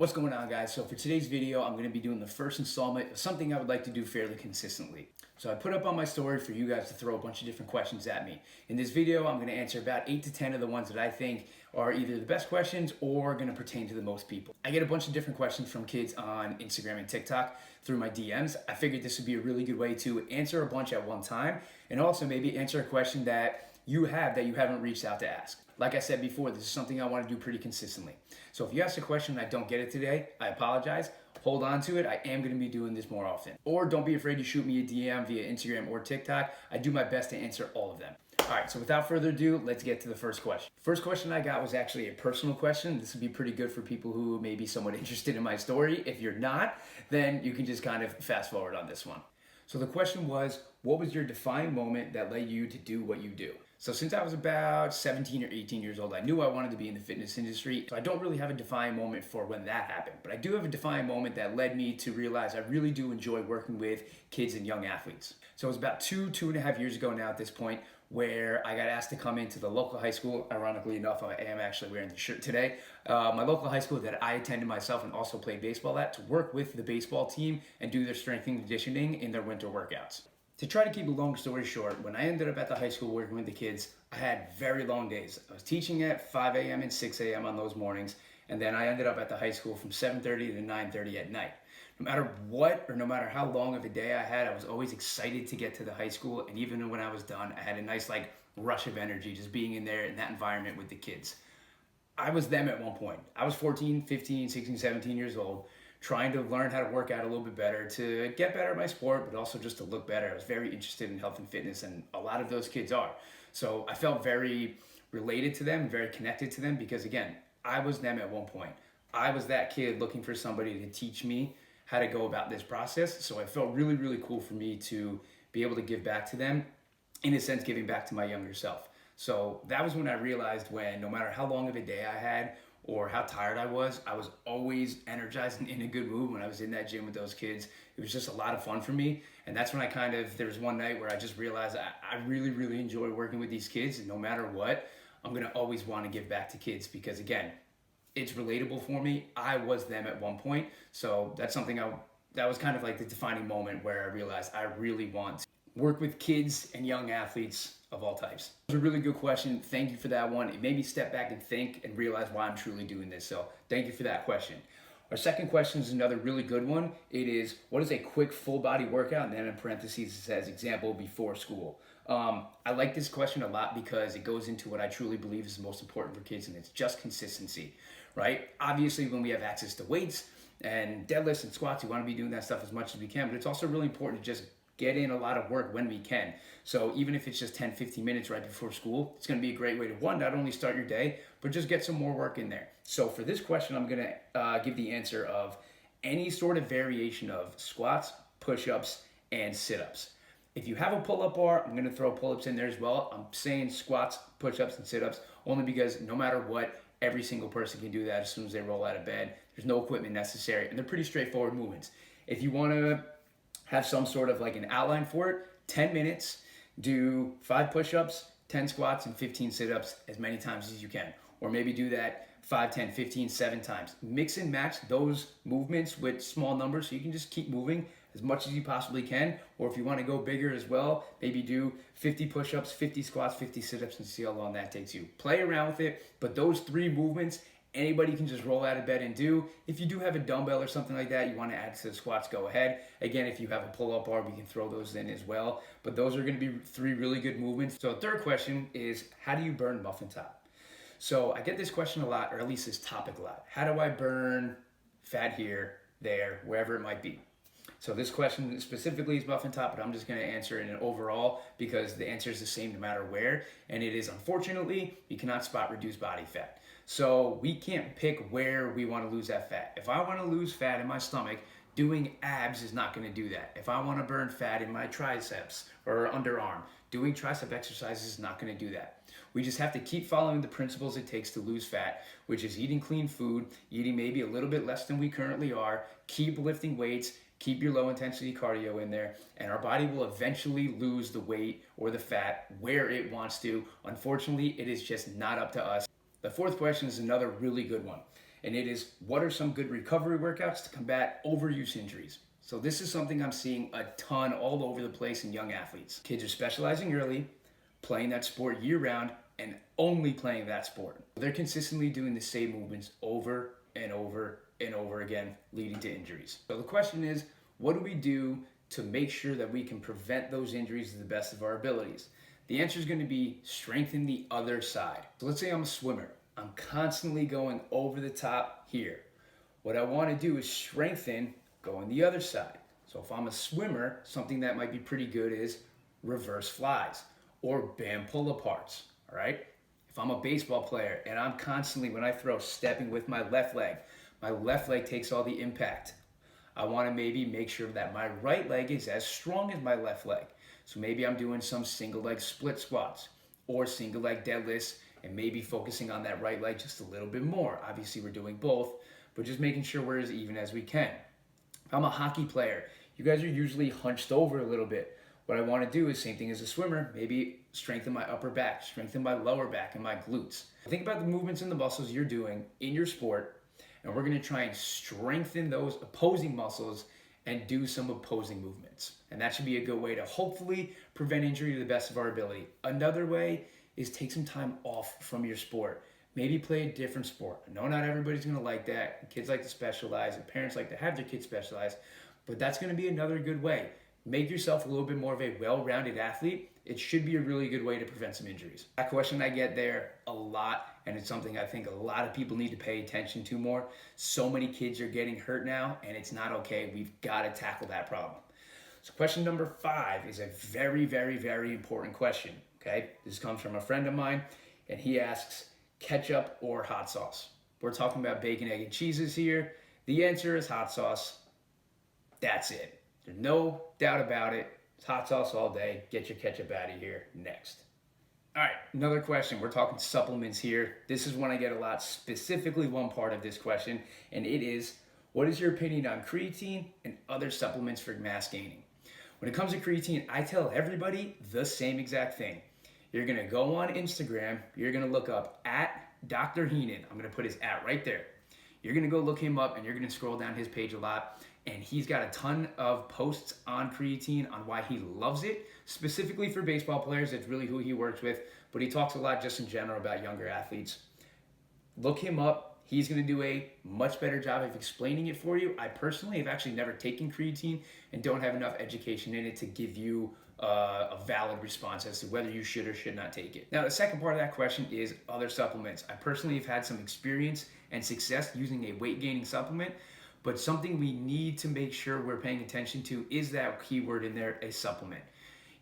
What's going on, guys? So for today's video, I'm going to be doing the first installment of something I would like to do fairly consistently. So I put up on my story for you guys to throw a bunch of different questions at me. In this video, I'm going to answer about 8 to 10 of the ones that I think are either the best questions or going to pertain to the most people. I get a bunch of different questions from kids on Instagram and TikTok through my DMs. I figured this would be a really good way to answer a bunch at one time and also maybe answer a question that you haven't reached out to ask. Like I said before, this is something I want to do pretty consistently. So if you ask a question and I don't get it today, I apologize. Hold on to it. I am going to be doing this more often. Or don't be afraid to shoot me a DM via Instagram or TikTok. I do my best to answer all of them. All right, so without further ado, let's get to the first question. First question I got was actually a personal question. This would be pretty good for people who may be somewhat interested in my story. If you're not, then you can just kind of fast forward on this one. So the question was, what was your defining moment that led you to do what you do? So since I was about 17 or 18 years old, I knew I wanted to be in the fitness industry. So I don't really have a defining moment for when that happened, but I do have a defining moment that led me to realize I really do enjoy working with kids and young athletes. So it was about two and a half years ago now at this point, where I got asked to come into the local high school. Ironically enough, I am actually wearing the shirt today. My local high school that I attended myself and also played baseball at, to work with the baseball team and do their strength and conditioning in their winter workouts. To try to keep a long story short, when I ended up at the high school working with the kids, I had very long days. I was teaching at 5 a.m. and 6 a.m. on those mornings, and then I ended up at the high school from 7:30 to 9:30 at night. No matter what or no matter how long of a day I had, I was always excited to get to the high school, and even when I was done, I had a nice rush of energy just being in there in that environment with the kids. I was them at one point. I was 14, 15, 16, 17 years old, trying to learn how to work out a little bit better, to get better at my sport, but also just to look better. I was very interested in health and fitness, and a lot of those kids are. So I felt very related to them, very connected to them, because again, I was them at one point. I was that kid looking for somebody to teach me how to go about this process. So it felt really, really cool for me to be able to give back to them, in a sense, giving back to my younger self. So that was when I realized, when no matter how long of a day I had or how tired I was always energized and in a good mood when I was in that gym with those kids. It was just a lot of fun for me. And that's when there was one night where I just realized I really, really enjoy working with these kids. And no matter what, I'm going to always want to give back to kids because, again, it's relatable for me. I was them at one point. So that's something that was kind of like the defining moment where I realized I really want to work with kids and young athletes of all types. It was a really good question. Thank you for that one. It made me step back and think and realize why I'm truly doing this. So thank you for that question. Our second question is another really good one. It is, what is a quick full body workout? And then in parentheses it says, example, before school. I like this question a lot because it goes into what I truly believe is the most important for kids, and it's just consistency, right? Obviously, when we have access to weights and deadlifts and squats, we want to be doing that stuff as much as we can, but it's also really important to just get in a lot of work when we can. So even if it's just 10, 15 minutes right before school, it's going to be a great way to, one, not only start your day, but just get some more work in there. So for this question, I'm going to give the answer of any sort of variation of squats, push-ups, and sit-ups. If you have a pull-up bar, I'm going to throw pull-ups in there as well. I'm saying squats, push-ups, and sit-ups only because no matter what, every single person can do that as soon as they roll out of bed. There's no equipment necessary, and they're pretty straightforward movements. If you want to have some sort of an outline for it, 10 minutes, do 5 push-ups, 10 squats, and 15 sit-ups as many times as you can. Or maybe do that 5, 10, 15, 7 times. Mix and match those movements with small numbers so you can just keep moving as much as you possibly can. Or if you want to go bigger as well, maybe do 50 push-ups, 50 squats, 50 sit-ups, and see how long that takes you. Play around with it, but those 3 movements, anybody can just roll out of bed and do. If you do have a dumbbell or something like that, you want to add to the squats, go ahead. Again, if you have a pull-up bar, we can throw those in as well. But those are going to be 3 really good movements. So the third question is, how do you burn muffin top? So I get this question a lot, or at least this topic a lot. How do I burn fat here, there, wherever it might be? So this question specifically is muffin top, but I'm just going to answer it in an overall because the answer is the same no matter where. And it is, unfortunately, you cannot spot reduced body fat. So we can't pick where we want to lose that fat. If I want to lose fat in my stomach, doing abs is not going to do that. If I want to burn fat in my triceps or underarm, doing tricep exercises is not going to do that. We just have to keep following the principles it takes to lose fat, which is eating clean food, eating maybe a little bit less than we currently are, keep lifting weights, keep your low intensity cardio in there, and our body will eventually lose the weight or the fat where it wants to. Unfortunately, it is just not up to us. The fourth question is another really good one. and it is what are some good recovery workouts to combat overuse injuries. So this is something I'm seeing a ton all over the place in young athletes. Kids are specializing early, playing that sport year round, and only playing that sport. They're consistently doing the same movements over and over and over again, leading to injuries. So the question is, what do we do to make sure that we can prevent those injuries to the best of our abilities? The answer is going to be strengthen the other side. So let's say I'm a swimmer. I'm constantly going over the top here. What I want to do is strengthen going the other side. So if I'm a swimmer, something that might be pretty good is reverse flies or band pull aparts, all right? If I'm a baseball player and I'm constantly, when I throw, stepping with my left leg takes all the impact. I want to maybe make sure that my right leg is as strong as my left leg. So maybe I'm doing some single leg split squats or single leg deadlifts and maybe focusing on that right leg just a little bit more. Obviously we're doing both, but just making sure we're as even as we can. If I'm a hockey player, you guys are usually hunched over a little bit. What I want to do is same thing as a swimmer, maybe strengthen my upper back, strengthen my lower back and my glutes. Think about the movements and the muscles you're doing in your sport, and we're going to try and strengthen those opposing muscles and do some opposing movements. And that should be a good way to hopefully prevent injury to the best of our ability. Another way is take some time off from your sport. Maybe play a different sport. I know not everybody's going to like that. Kids like to specialize and parents like to have their kids specialize, but that's going to be another good way. Make yourself a little bit more of a well-rounded athlete. It should be a really good way to prevent some injuries. That question I get there a lot, and it's something I think a lot of people need to pay attention to more. So many kids are getting hurt now, and it's not okay. We've got to tackle that problem. So question number 5 is a very, very, very important question, okay? This comes from a friend of mine, and he asks, ketchup or hot sauce? We're talking about bacon, egg, and cheeses here. The answer is hot sauce. That's it. There's no doubt about it. It's hot sauce all day. Get your ketchup out of here. Next. All right, another question. We're talking supplements here. This is one I get a lot, specifically one part of this question, and it is, what is your opinion on creatine and other supplements for mass gaining? When it comes to creatine, I tell everybody the same exact thing. You're gonna go on Instagram, you're gonna look up at Dr. Heenan. I'm gonna put his at right there. You're gonna go look him up and you're gonna scroll down his page a lot. And he's got a ton of posts on creatine, on why he loves it, specifically for baseball players. That's really who he works with, but he talks a lot just in general about younger athletes. Look him up. He's going to do a much better job of explaining it for you. I personally have actually never taken creatine and don't have enough education in it to give you a valid response as to whether you should or should not take it. Now, the second part of that question is other supplements. I personally have had some experience and success using a weight gaining supplement. But something we need to make sure we're paying attention to is that keyword in there, a supplement.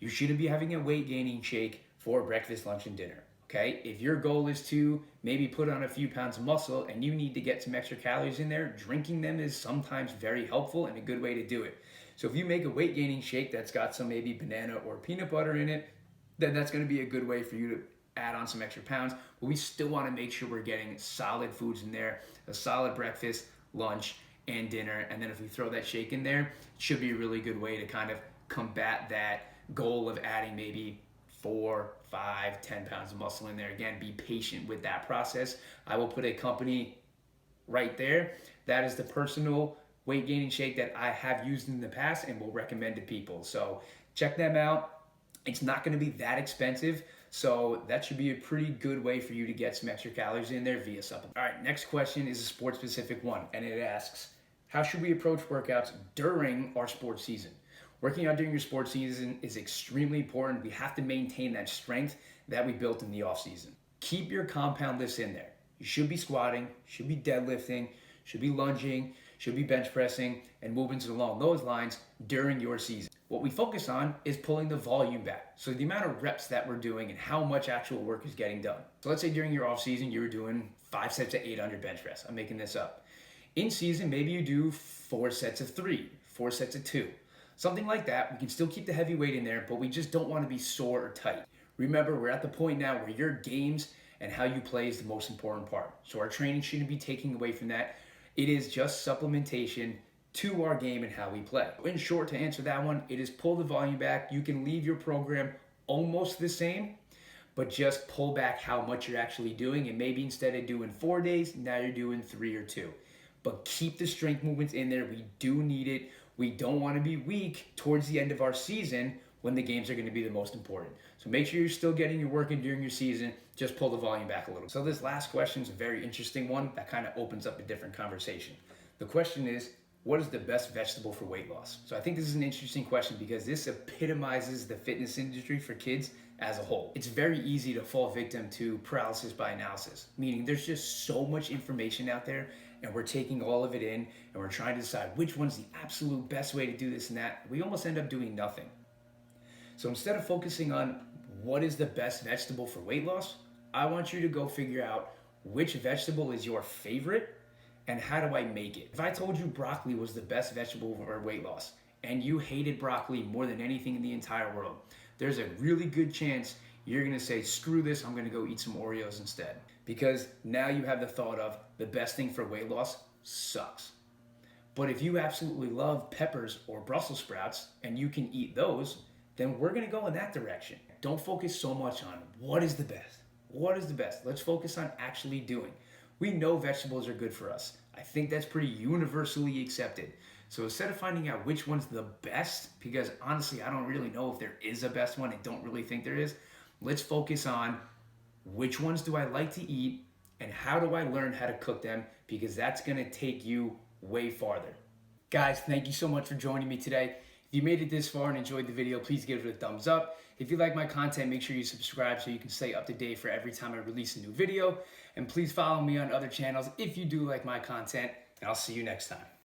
You shouldn't be having a weight gaining shake for breakfast, lunch, and dinner, okay? If your goal is to maybe put on a few pounds of muscle and you need to get some extra calories in there, drinking them is sometimes very helpful and a good way to do it. So if you make a weight gaining shake that's got some maybe banana or peanut butter in it, then that's gonna be a good way for you to add on some extra pounds. But we still wanna make sure we're getting solid foods in there, a solid breakfast, lunch, and dinner, and then if we throw that shake in there, it should be a really good way to kind of combat that goal of adding maybe 4, 5, 10 pounds of muscle in there. Again, be patient with that process. I will put a company right there. That is the personal weight gaining shake that I have used in the past and will recommend to people. So check them out. It's not going to be that expensive, so that should be a pretty good way for you to get some extra calories in there via supplement. All right, next question is a sports specific one, and it asks, how should we approach workouts during our sports season? Working out during your sports season is extremely important. We have to maintain that strength that we built in the off season. Keep your compound lifts in there. You should be squatting, should be deadlifting, should be lunging, should be bench pressing, and movements along those lines during your season. What we focus on is pulling the volume back. So the amount of reps that we're doing and how much actual work is getting done. So let's say during your off season, you were doing 5 sets of 800 bench press. I'm making this up. In season, maybe you do 4 sets of 3, 4 sets of 2. Something like that. We can still keep the heavy weight in there, but we just don't want to be sore or tight. Remember, we're at the point now where your games and how you play is the most important part. So our training shouldn't be taking away from that. It is just supplementation to our game and how we play. In short, to answer that one, it is pull the volume back. You can leave your program almost the same, but just pull back how much you're actually doing. And maybe instead of doing 4 days, now you're doing 3 or 2. But keep the strength movements in there. We do need it. We don't want to be weak towards the end of our season when the games are going to be the most important. So make sure you're still getting your work in during your season. Just pull the volume back a little. So this last question is a very interesting one that kind of opens up a different conversation. The question is, what is the best vegetable for weight loss? So I think this is an interesting question because this epitomizes the fitness industry for kids as a whole. It's very easy to fall victim to paralysis by analysis, meaning there's just so much information out there and we're taking all of it in and we're trying to decide which one's the absolute best way to do this and that. We almost end up doing nothing. So instead of focusing on what is the best vegetable for weight loss, I want you to go figure out which vegetable is your favorite and how do I make it. If I told you broccoli was the best vegetable for weight loss and you hated broccoli more than anything in the entire world, there's a really good chance you're gonna say, screw this, I'm gonna go eat some Oreos instead. Because now you have the thought of the best thing for weight loss sucks. But if you absolutely love peppers or Brussels sprouts and you can eat those, then we're gonna go in that direction. Don't focus so much on what is the best. What is the best? Let's focus on actually doing. We know vegetables are good for us. I think that's pretty universally accepted. So instead of finding out which one's the best, because honestly, I don't really know if there is a best one. I don't really think there is. Let's focus on which ones do I like to eat and how do I learn how to cook them, because that's gonna take you way farther. Guys, thank you so much for joining me today. If you made it this far and enjoyed the video, please give it a thumbs up. If you like my content, make sure you subscribe so you can stay up to date for every time I release a new video. And please follow me on other channels if you do like my content, and I'll see you next time.